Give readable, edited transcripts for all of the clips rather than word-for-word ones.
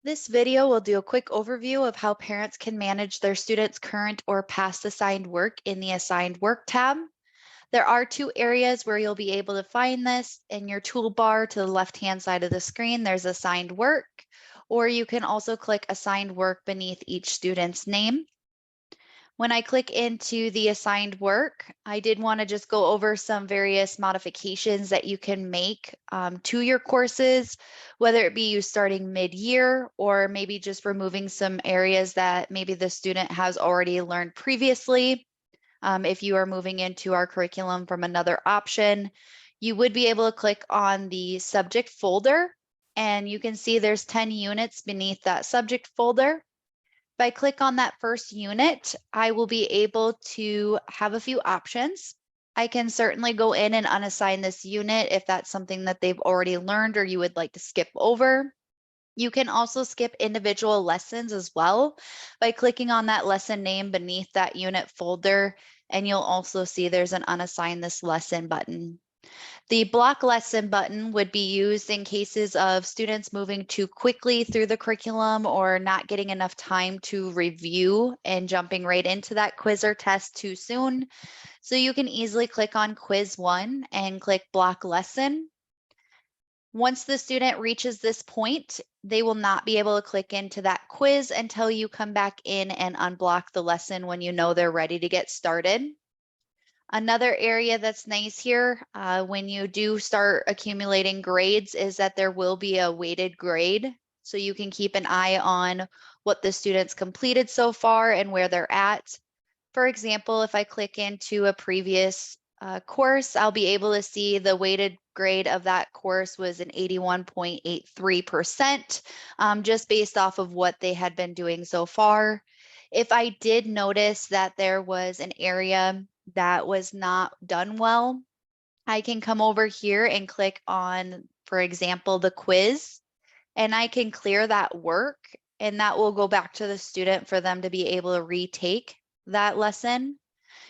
This video will do a quick overview of how parents can manage their students' current or past assigned work in the Assigned Work tab. There are two areas where you'll be able to find this. In your toolbar to the left-hand side of the screen, there's Assigned Work, or you can also click Assigned Work beneath each student's name. When I click into the assigned work, I did want to just go over some various modifications that you can make to your courses, whether it be you starting mid-year or maybe just removing some areas that maybe the student has already learned previously. If you are moving into our curriculum from another option, you would be able to click on the subject folder, and you can see there's 10 units beneath that subject folder. If I click on that first unit, I will be able to have a few options. I can certainly go in and unassign this unit if that's something that they've already learned or you would like to skip over. You can also skip individual lessons as well by clicking on that lesson name beneath that unit folder, and you'll also see there's an unassign this lesson button. The block lesson button would be used in cases of students moving too quickly through the curriculum or not getting enough time to review and jumping right into that quiz or test too soon. So you can easily click on quiz 1 and click block lesson. Once the student reaches this point, they will not be able to click into that quiz until you come back in and unblock the lesson when you know they're ready to get started. Another area that's nice here when you do start accumulating grades is that there will be a weighted grade. So you can keep an eye on what the students completed so far and where they're at. For example, if I click into a previous course, I'll be able to see the weighted grade of that course was an 81.83%, just based off of what they had been doing so far. If I did notice that there was an area that was not done well, I can come over here and click on, for example, the quiz, and I can clear that work, and that will go back to the student for them to be able to retake that lesson.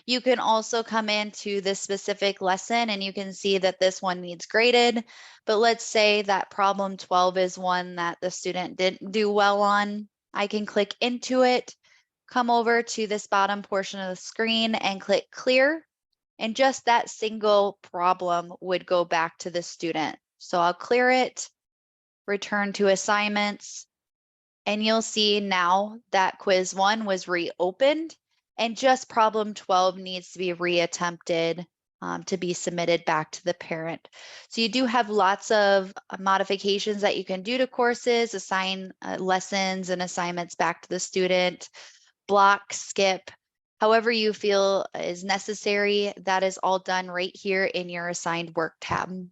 You can also come into this specific lesson and you can see that this one needs graded, but let's say that problem 12 is one that the student didn't do well on. I can click into it, come over to this bottom portion of the screen and click clear, and just that single problem would go back to the student. So I'll clear it, return to assignments, and you'll see now that quiz 1 was reopened and just problem 12 needs to be reattempted to be submitted back to the parent. So you do have lots of modifications that you can do to courses, assign lessons and assignments back to the student, block, skip, however you feel is necessary. That is all done right here in your assigned work tab.